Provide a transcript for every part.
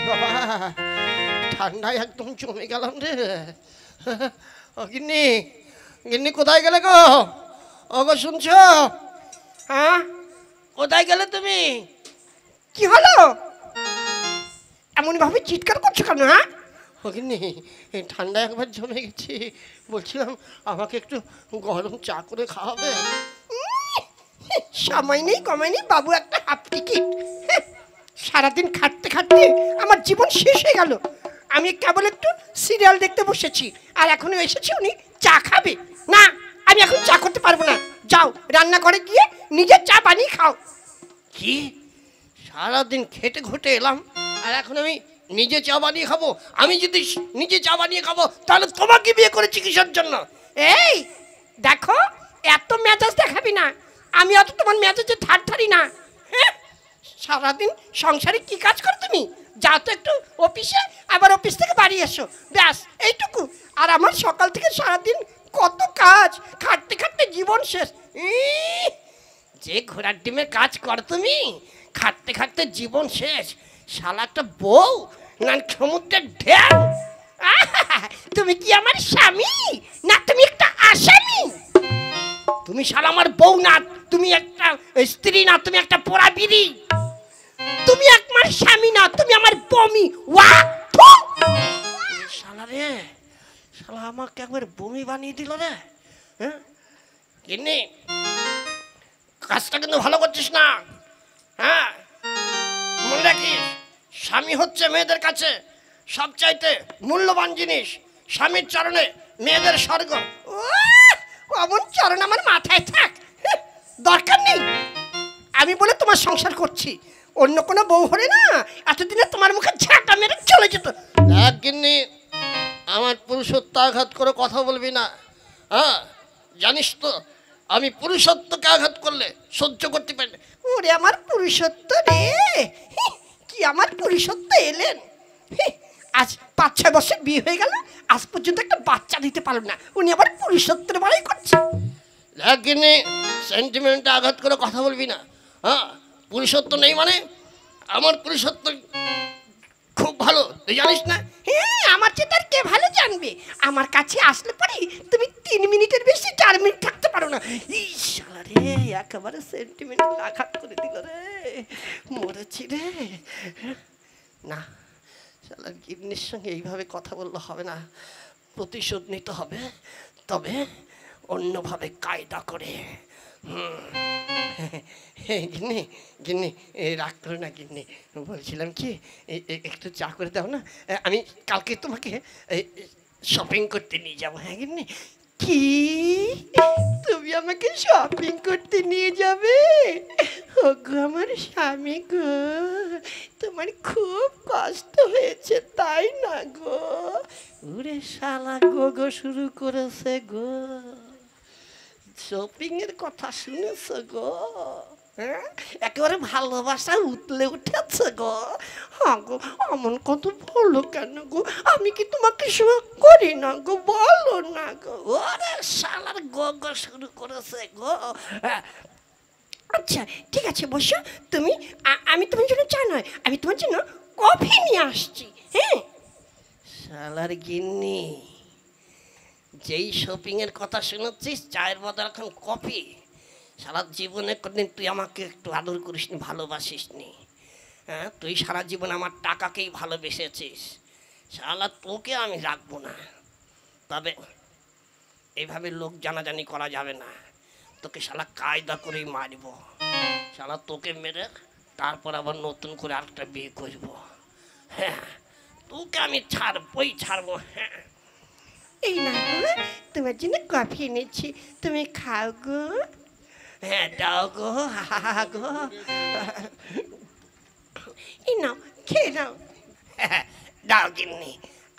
বাবা ঠান্ডায় একদম জমে গেলাম রে। ও গিন্নি, গিন্নি কোথায় গেলে গো? ও গো শুনছো? হ্যাঁ কোথায় গেলে তুমি? কি হলো এমন ভাবে চিৎকার করছো কেন? হ্যাঁ ও গিন্নি ঠান্ডায় একবার জমে গেছি, বলছিলাম আমাকে একটু গরম চা করে খাওয়াবে। সময় নেই কমাই নেই বাবু, একটা হাফ টিকিট। সারাদিন খাটতে খাটতে আমার জীবন শেষ হয়ে গেল। আমি কেবল একটু সিরিয়াল দেখতে বসেছি, আর এখনো এসেছি উনি চা খাবে। না, আমি এখন চা করতে পারবো না। যাও রান্না করে গিয়ে নিজের চা বানিয়ে খাও। কি সারাদিন খেটে খুটে এলাম আর এখন আমি নিজে চা বানিয়ে খাবো? আমি যদি নিজে চা বানিয়ে খাবো তাহলে তোমাকে বিয়ে করেছি কিসের জন্য? এই দেখো, এত মেজাজ দেখাবি না। আমি অত তোমার মেজাজে ঠাট ঠারি না। হ্যাঁ, সারাদিন সংসারে কি কাজ করো তুমি? যাও তো একটু অফিসে, আবার অফিস থেকে বাড়ি এসো, ব্যাস এইটুকু। আর আমার সকাল থেকে সারাদিন কত কাজ, খাটতে খাটতে জীবন শেষ। যে ঘোড়ার ডিমের কাজ করো তুমি, খাটতে খাটতে জীবন শেষ। শালা একটা বউ না সমুদ্রের ঢেউ। তুমি কি আমার স্বামী না তুমি একটা আসামি? তুমি শালা আমার বউ না, তুমি একটা স্ত্রী না, তুমি একটা পোড়া বিড়ি। তুমি আমার স্বামী না, তুমি আমার বমি। শালা রে, শালা আমাকে একবার বমি বানিয়ে দিল রে। হ্যাঁ গিন্নি, কাজটা কিন্তু ভালো করছিস না। হ্যাঁ মনে রাখিস, স্বামী হচ্ছে মেয়েদের কাছে সবচাইতে মূল্যবান জিনিস। স্বামীর চরণে মেয়েদের স্বর্গ। অমন চরণ আমার মাথায় থাক, দরকার নেই। আমি বলে তোমার সংসার করছি, অন্য কোনো বউ হলে না এতদিনে তোমার মুখে ঝাঁটা মেরে চলে যেত। এক গিন্নি, আমার পুরুষত্ব আঘাত করে কথা বলবি না। হ্যাঁ জানিস তো আমি পুরুষত্বকে আঘাত করলে সহ্য করতে পারি না। ওরে আমার পুরুষত্ব রে, কি আমার পুরুষত্ব এলেন। আজ 5-6 বছর বিয়ে হয়ে গেল, আজ পর্যন্ত একটা বাচ্চা দিতে পারল না, উনি আবার পুরুষত্বের বাড়াই করছে। এক গিন্নি, সেন্টিমেন্টে আঘাত করে কথা বলবি না। হ্যাঁ পুরুষত্ব নেই মানে? আমার পুরুষত্ব খুব ভালো, তুই জানিস না? হ্যাঁ, আমার চেয়ে তার কে ভালো জানবে? আমার কাছে আসলে পরে তুমি 3 মিনিটের বেশি 4 মিনিট থাকতে পারো না। ইশালা রে, একেবারে সেন্টিমেন্টাল আঘাত করে দিল রে, মরেছি রে। না, শালার গিন্নির সঙ্গে এইভাবে কথা বললে হবে না, প্রতিশোধ নিতে হবে, তবে অন্যভাবে কায়দা করে। গিন্নি, গিন্নি রাগ করো না গিন্নি, বলছিলাম কি একটু চা করে দাও না, আমি কালকে তোমাকে শপিং করতে নিয়ে যাবো। হ্যাঁ গিন্নি। কি, তুমি আমাকে শপিং করতে নিয়ে যাবে? ওগো আমার স্বামী গো, তোমার খুব কষ্ট হয়েছে তাই না গো? ওরে শালা গো গো শুরু করেছে গো, শপিং এর কথা শুনেছ গো? হ্যাঁ একেবারে ভালোবাসা উতলে উঠেছে গো। হ্যাঁ গো, এমন কথা বলো কেন গো? আমি কি তোমাকে শোক করি না গো? বলো না গো। ওরে শালার গো গো শুরু করেছে গো। আচ্ছা ঠিক আছে বসো তুমি, আমি তোমার জন্য চা নয়, আমি তোমার জন্য কফি নিয়ে আসছি। হ্যাঁ শালার গিন্নি, যেই শপিং এর কথা শুনেছিস চায়ের বদল এখন কফি। সারা জীবনে কোনদিন তুই আমাকে একটু আদর করিসনি, ভালোবাসিসনি। হ্যাঁ তুই সারা জীবন আমার টাকাকেই ভালোবেসেছিস। শালা তোকে আমি রাখবো না, তবে এইভাবে লোক জানাজানি করা যাবে না। তোকে শালা কায়দা করেই মারব। শালা তোকে মেরে তারপর আবার নতুন করে আরেকটা বিয়ে করব। হ্যাঁ তোকে আমি ছাড়বই ছাড়বো। হ্যাঁ এই না গো, তোমার জন্য কফি এনেছি, তুমি খাও গো। হ্যাঁ দাও গো, হা গো। এই নাও, খেয়ে নাও। দাও গিন্নি,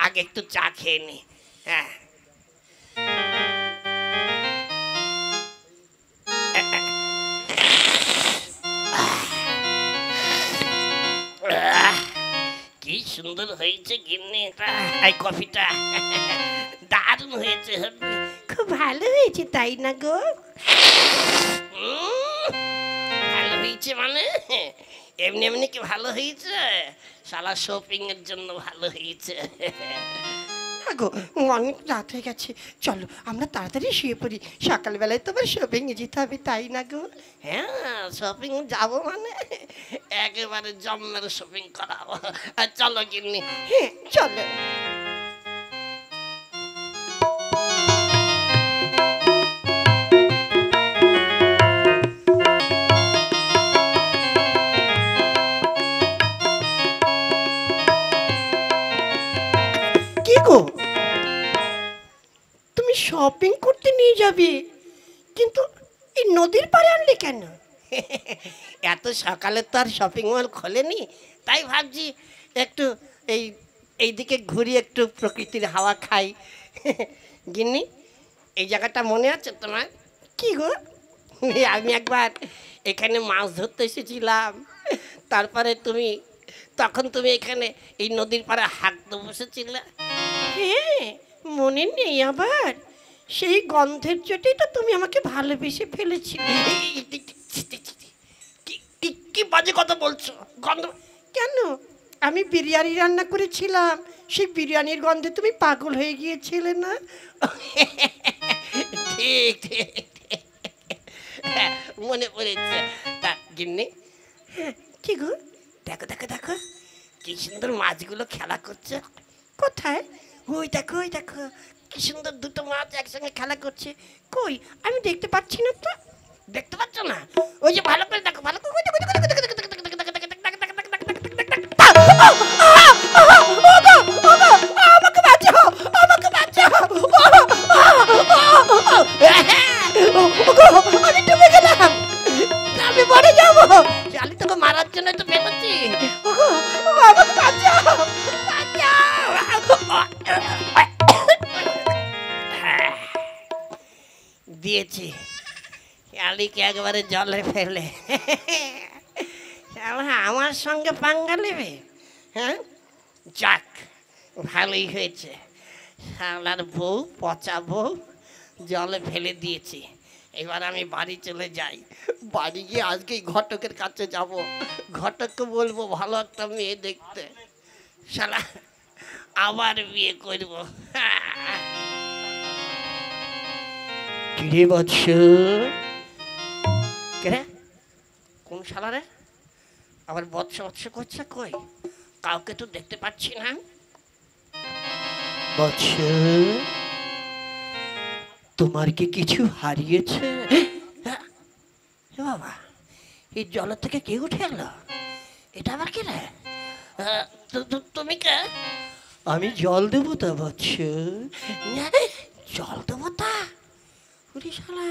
আগে একটু চা খেয়ে নি। হ্যাঁ কি সুন্দর হয়েছে গিন্নি, এই কফিটা দারুণ হয়েছে। খুব ভালো হয়েছে তাই না গো? ভালো হয়েছে মানে এমনি এমনি কি ভালো হয়েছে? শালা শপিং এর জন্য ভালো হয়েছে। গো অনেক রাত হয়ে গেছে, চলো আমরা তাড়াতাড়ি শুয়ে পড়ি, সকালবেলায় তো আবার শপিংয়ে যেতে হবে, তাই না গো? হ্যাঁ, শপিং যাবো মানে একেবারে জম্মের শপিং করাবো। আর চলো গিন্নি। হ্যাঁ চলো। কি গো, তুমি শপিং করতে নিয়ে যাবে, কিন্তু এই নদীর পাড়ে আনলে কেন? এত সকালে তো আর শপিং মল খোলেনি, তাই ভাবছি একটু এই এইদিকে ঘুরি, একটু প্রকৃতির হাওয়া খাই। গিন্নি, এই জায়গাটা মনে আছে তোমার? কি গো? আমি একবার এখানে মাছ ধরতে এসেছিলাম, তারপরে তখন তুমি এখানে এই নদীর পাড়ে হাঁকতে বসেছিলে। হ্যাঁ মনে নেই আবার, সেই গন্ধের চোটেই তো তুমি আমাকে ভালোবেসে ফেলেছিলে। কি বাজে কথা বলছো? গন্ধ কেন, আমি বিরিয়ানি রান্না করেছিলাম, সেই বিরিয়ানির গন্ধে তুমি পাগল হয়ে গিয়েছিলে না? ঠিক ঠিক ঠিক। হ্যাঁ, মনে পড়েছে। তা গিন্নি, হ্যাঁ কি গো? দেখো দেখো দেখো, কি সুন্দর মাছগুলো খেলা করছে। কোথায়? ওই দেখো, ওই দেখো, কি সুন্দর দুটো মাছ একসঙ্গে খেলা করছে। কই, আমি দেখতে পাচ্ছি না তো। দেখতে পাচ্ছ না? ওই যে ভালো করে দেখো, ভালো করে ওই দেখো, ওই দেখো, দেখো, দেখো, দেখো, দেখো, দেখো, দেখো, দেখো, দেখো, দেখো, দেখো, দেখো, দেখো, দেখো, দেখো, দেখো, দেখো, আমাকে বাঁচাও, আমাকে বাঁচাও, আমি ডুবে গেলাম, আমি মরে যাবো। আমি তোকে মারার জন্য তো বেরোচ্ছি। আমাকে বাঁচাও, দিয়েছি আলিকে একবারে জলে ফেলে। আমার সঙ্গে পাঙ্গা নেবে? হ্যাঁ, যাক ভালোই হয়েছে, শালার বউ, পচা বউ জলে ফেলে দিয়েছি। এবার আমি বাড়ি চলে যাই, বাড়ি গিয়ে আজকেই ঘটকের কাছে যাব, ঘটককে বলবো ভালো একটা মেয়ে দেখতে, শালা আবার বিয়ে করব। কিরে বৎস, কে কোন শালা রে আবার বৎস বৎস করছে? কই, কাউকে তো দেখতে পাচ্ছি না। বৎস, তোমার কি কিছু হারিয়েছে? বাবা, এই জলের থেকে কে উঠে এলো? এটা আবার কে রে? তুমি কে? আমি জল দেবতা বৎস। জল দেবতা? ওরে শালা,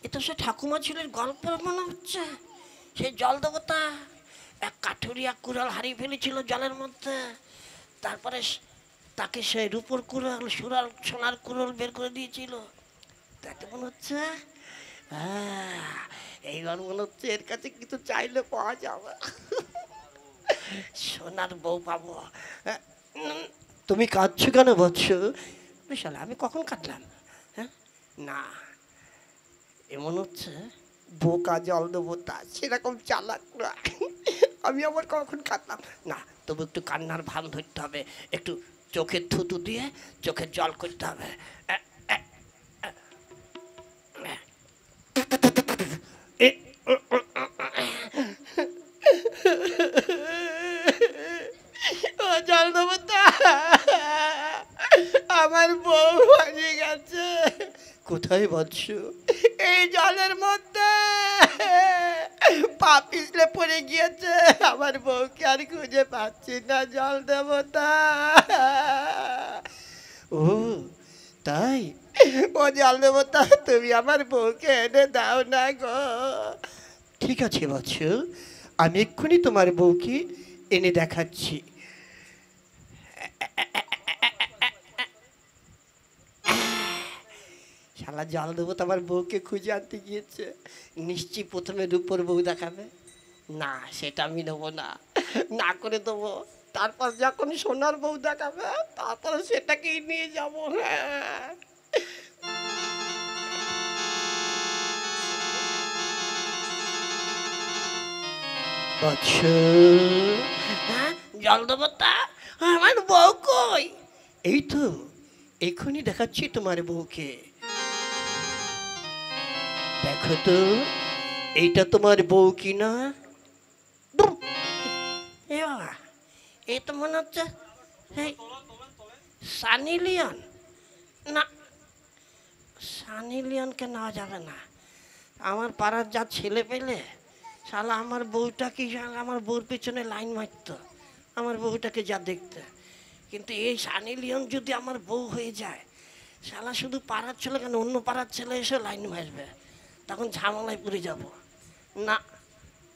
এ তো সে ঠাকুমা ছেলের গল্প মনে হচ্ছে। সেই জল দেবতা এক কাঠুরিয়া কুড়াল হারিয়ে ফেলেছিল জলের মধ্যে, তারপরে তাকে সে রূপোর কুড়াল সোনার কুড়াল বের করে দিয়েছিল। তাতে মনে হচ্ছে এইবার মনে হচ্ছে এর কাছে কিছু চাইলে পাওয়া যাবে, সোনার বউ পাবো। তুমি কাঁদছো কেন বৎস? শালা, আমি কখন কাঁদলাম? হ্যাঁ না, এমন হচ্ছে বোকা জল দেবো তা সেরকম চালাক না। আমি আবার কখন কাঁদলাম না, তবু একটু কান্নার ভান ধরতে হবে, একটু চোখের থুতু দিয়ে চোখের জল করতে হবে। ও জল দেবো তা, আমার বউ হারিয়ে গেছে। কোথায় বৎস? এই জলের মধ্যে পা পিছলে পড়ে গিয়েছে, আমার বউকে আর খুঁজে পাচ্ছি না জল দেবতা। ও তাই? ও জল দেবতা, তুমি আমার বউকে এনে দাও না গো। ঠিক আছে বৎস, আমি এক্ষুনি তোমার বউকে এনে দেখাচ্ছি। শালা জল দেবো তো আমার বউকে খুঁজে আনতে গিয়েছে, নিশ্চয়ই প্রথমে রূপোর বউ দেখাবে। না, সেটা আমি নেবো না, না করে দেবো। তারপর যখন সোনার বউ দেখাবে তারপর সেটাকেই নিয়ে যাবো। হ্যাঁ, বৎস, হ্যাঁ জলদেবতা, আমার বউ কই? এই তো এক্ষুনি দেখাচ্ছি তোমার বউকে। দেখো তো এইটা তোমার বউ কিনা? এ তো মনে হচ্ছে সানি লিওন। না, সানি লিওনকে নেওয়া যাবে না। আমার পাড়ার যা ছেলে পেলে শালা আমার বউটাকে, আমার বউর পেছনে লাইন মারতো, আমার বউটাকে যা দেখতে। কিন্তু এই সানি লিওন যদি আমার বউ হয়ে যায়, শালা শুধু পাড়ার ছেলে কেন, অন্য পাড়ার ছেলে এসে লাইন মারবে, তখন ঝামেলায় পড়ে যাব। না,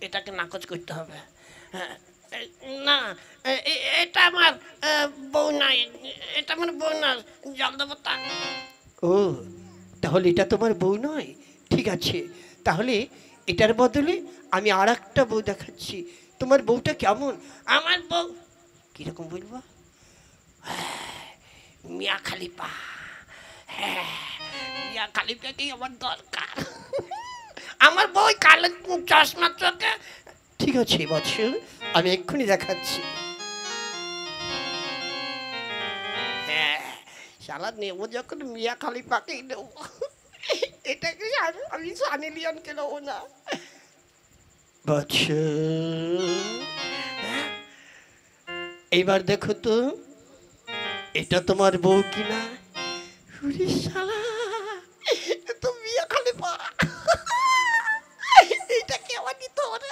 এটাকে নাকচ করতে হবে। হ্যাঁ, না, এটা আমার বউ নাই, এটা আমার বউ না জলদেবতা। ও, তাহলে এটা তোমার বউ নয়? ঠিক আছে, তাহলে এটার বদলে আমি আর একটা বউ দেখাচ্ছি। তোমার বউটা কেমন? আমার বউ কিরকম বলবো? মিয়া খালিফা। হ্যাঁ, মিয়া খালিফাকেই আমার দরকার। আমার বউ কালো চশমা চোখে। ঠিক আছে বৎস, আমি এক্ষুনি দেখাচ্ছি। হ্যাঁ, শালা নেবো যখন মিয়া খালিফাকেই নেবো, এটাকে আমি সানি লিওনকে নেবো না। বৎস, এইবার দেখো তো এটা তোমার বউ কিনা? শালা তো মিয়া খালিফা, এটা কে আমার নিতে হবে?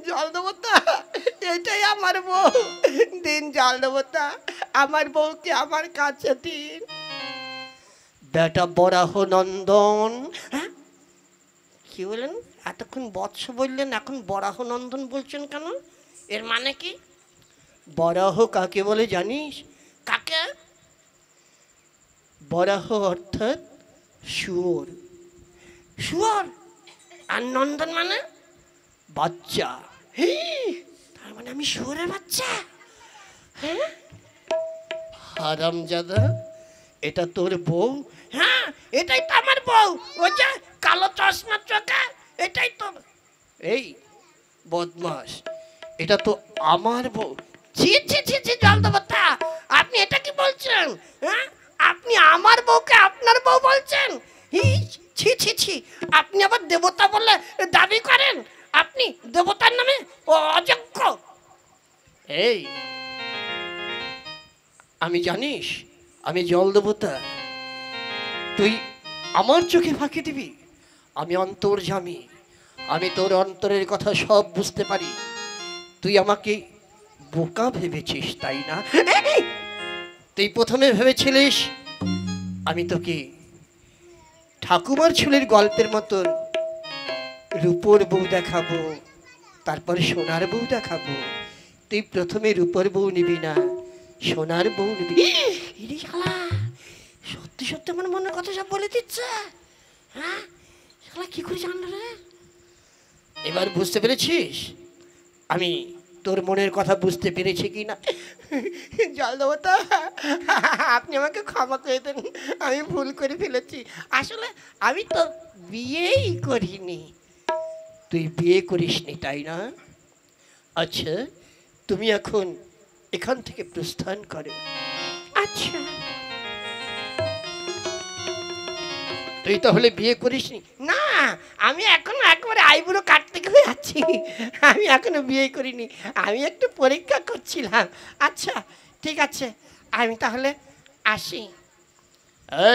জলদেবতা, এটাই আমার বউ। দিন জলদেবতা, আমার বউকে আমার কাছে দিন। বেটা বরাহ নন্দন। হ্যাঁ, কি বললেন? এতক্ষণ বৎস বললেন, এখন বরাহ নন্দন বলছেন কেন? এর মানে কি? বরাহ কাকে বলে জানিস? কাকে? বরাহ অর্থাৎ শুয়োর। শুয়োর? আর নন্দন মানে বাচ্চা। তার মানে আমি শুয়োরের বাচ্চা? হ্যাঁ, হারামজাদা, এটা তোর বউ? হ্যাঁ, এটাই তো আমার বউ। ওই যে কালো চশমা চোখে, এটাই তো। এই বদমাস, এটা তো আমার বউ। ছি ছি ছি ছি জলদেবতা, আপনি এটা কি বলছেন? হ্যাঁ, আপনি আমার বউকে আপনার বউ বলছেন? ছি ছি ছি, আপনি আবার দেবতা বলে দাবি করেন? আপনি দেবতার নামে অযোগ্য। এই, আমি জানিস আমি জলদেবতা, তুই আমার চোখে ফাঁকি দিবি? আমি অন্তর্যামী, আমি তোর অন্তরের কথা সব বুঝতে পারি। তুই আমাকে বোকা ভেবেছিস, তাই না? তুই প্রথমে ভেবেছিলিস আমি তোকে ঠাকুমার ছেলের গল্পের মতন রূপোর বউ দেখাবো, তারপরে সোনার বউ দেখাবো। তুই প্রথমে রূপোর বউ নিবি না, সোনার বউ নিবি। সত্যি সত্যি আমার মনের কথা সব বলে দিচ্ছে। হ্যাঁ, কি করে জানলো রে? এবার বুঝতে পেরেছিস আমি তোর মনের কথা বুঝতে পেরেছি কি না? জলদেবতা, আপনি আমাকে ক্ষমা করে দেন, আমি ভুল করে ফেলেছি। আসলে আমি তো বিয়েই করিনি। তুই বিয়ে করিসনি, তাই না? আচ্ছা, তুমি এখন এখান থেকে প্রস্থান করো। আচ্ছা, তুই তাহলে বিয়ে করিসনি? না, আমি এখনো একবারে আইবুড়ো কাটতে গিয়ে আছি, আমি এখনো বিয়ে করিনি, আমি একটু পরীক্ষা করছিলাম। আচ্ছা ঠিক আছে, আমি তাহলে আসি।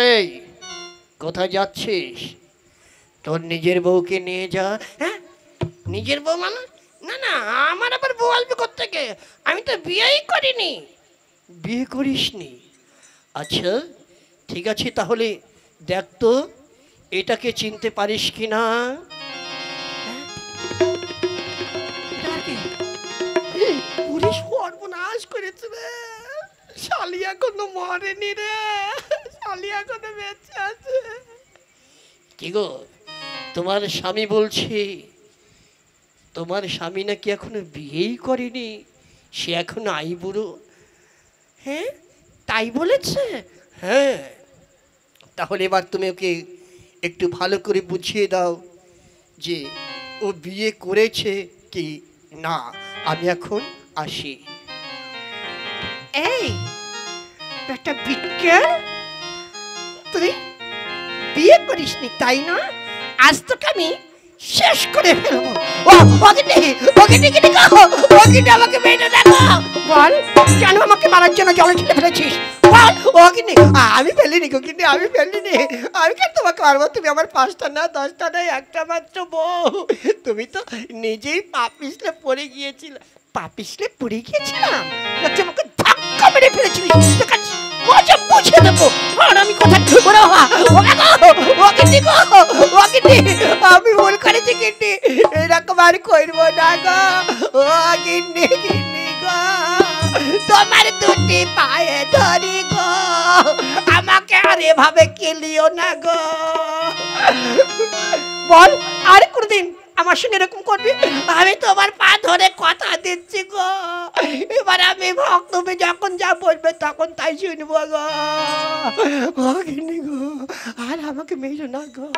এই, কোথায় যাচ্ছিস? তোর নিজের বউকে নিয়ে যা। হ্যাঁ, নিজের বউ মানে? না না, আমার আবার বউ আসবে কোত্থেকে? আমি তো বিয়েই করিনি। বিয়ে করিসনি? আচ্ছা ঠিক আছে, তাহলে দেখ তো এটাকে চিনতে পারিস কি না? সর্বনাশ করেছে রে, শালি এখনো মরেনি রে, শালি এখনো বেঁচে আছে। কি গো, তোমার স্বামী বলছে তোমার স্বামী নাকি এখনো বিয়েই করেনি, সে এখনো আইবুড়ো। হ্যাঁ, তাই বলেছে? হ্যাঁ, তাহলে এবার তুমি ওকে একটু ভালো করে বুঝিয়ে দাও যে ও বিয়ে করেছে কি না। আমি এখন আসি। এই একটা বিটকেল, তুই বিয়ে করিসনি তাই না? আজ তোকে আমি শেষ করে ফেলবো। ও ওকে ওকে ডেকে দেখো, ওকে আমাকে মেরে দেখো। বল কেন আমাকে মারার জন্য জলে ঠেলে ফেলেছিস? বল ওকে আমি ফেলিনি গো, কিন্তু আমি ফেলিনি। আমি কেন তোমাকে মারবো? তুমি আমার 5টা না 10টা নাই, একটা মাত্র বউ। তুমি তো নিজেই পা পিছলে পড়ে গিয়েছিল। পা পিছলে পড়ে গিয়েছিলাম? আচ্ছা আমাকে ধাক্কা মেরে ফেলেছিলি, তোকে মজা বুঝিয়ে দেবো। আর আমি কোথায় ওরে বাবা, ওকে দেখো, ওকে আমি ভুল করেছি কিন্তু এরকম আর করবো না গো। ও গিন্নি গিন্নি গো, তোমার দুটি পায়ে ধরি গো, আমাকে আর এভাবে কেলিও না গো। বল আর কোনদিন আমার সঙ্গে এরকম করবি? আমি তোমার পা ধরে কথা দিচ্ছি গো, এবার আমি তুমি যখন যা বলবে তখন তাই শুনবো গো। ও গিন্নি গো, আর আমাকে মেরো না গো,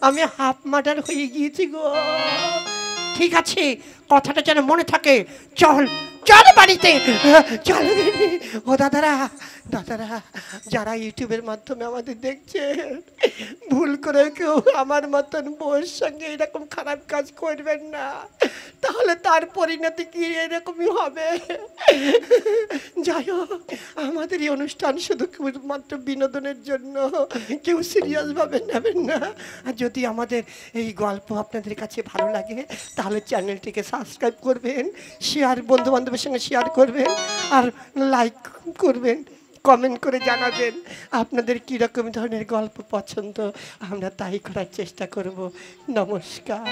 আমি হাফ মার্ডার হয়ে গিয়েছি গো। ঠিক আছে, কথাটা যেন মনে থাকে। চল চল বাড়িতে চল। ও দাদারা দাদারা, যারা ইউটিউবের মাধ্যমে আমাদের দেখছে, ভুল করে কেউ আমার মতন বউয়ের সঙ্গে এরকম খারাপ কাজ করবেন না, তাহলে তার পরিণতি কি এরকমই হবে। যাই হোক, আমাদের এই অনুষ্ঠান শুধু মাত্র বিনোদনের জন্য, কেউ সিরিয়াসভাবে নেবেন না। আর যদি আমাদের এই গল্প আপনাদের কাছে ভালো লাগে তাহলে চ্যানেলটিকে সাবস্ক্রাইব করবেন, শেয়ার বন্ধু বান্ধবের সঙ্গে শেয়ার করবেন, আর লাইক করবেন, কমেন্ট করে জানাবেন আপনাদের কীরকম ধরনের গল্প পছন্দ, আমরা তাই করার চেষ্টা করব। নমস্কার।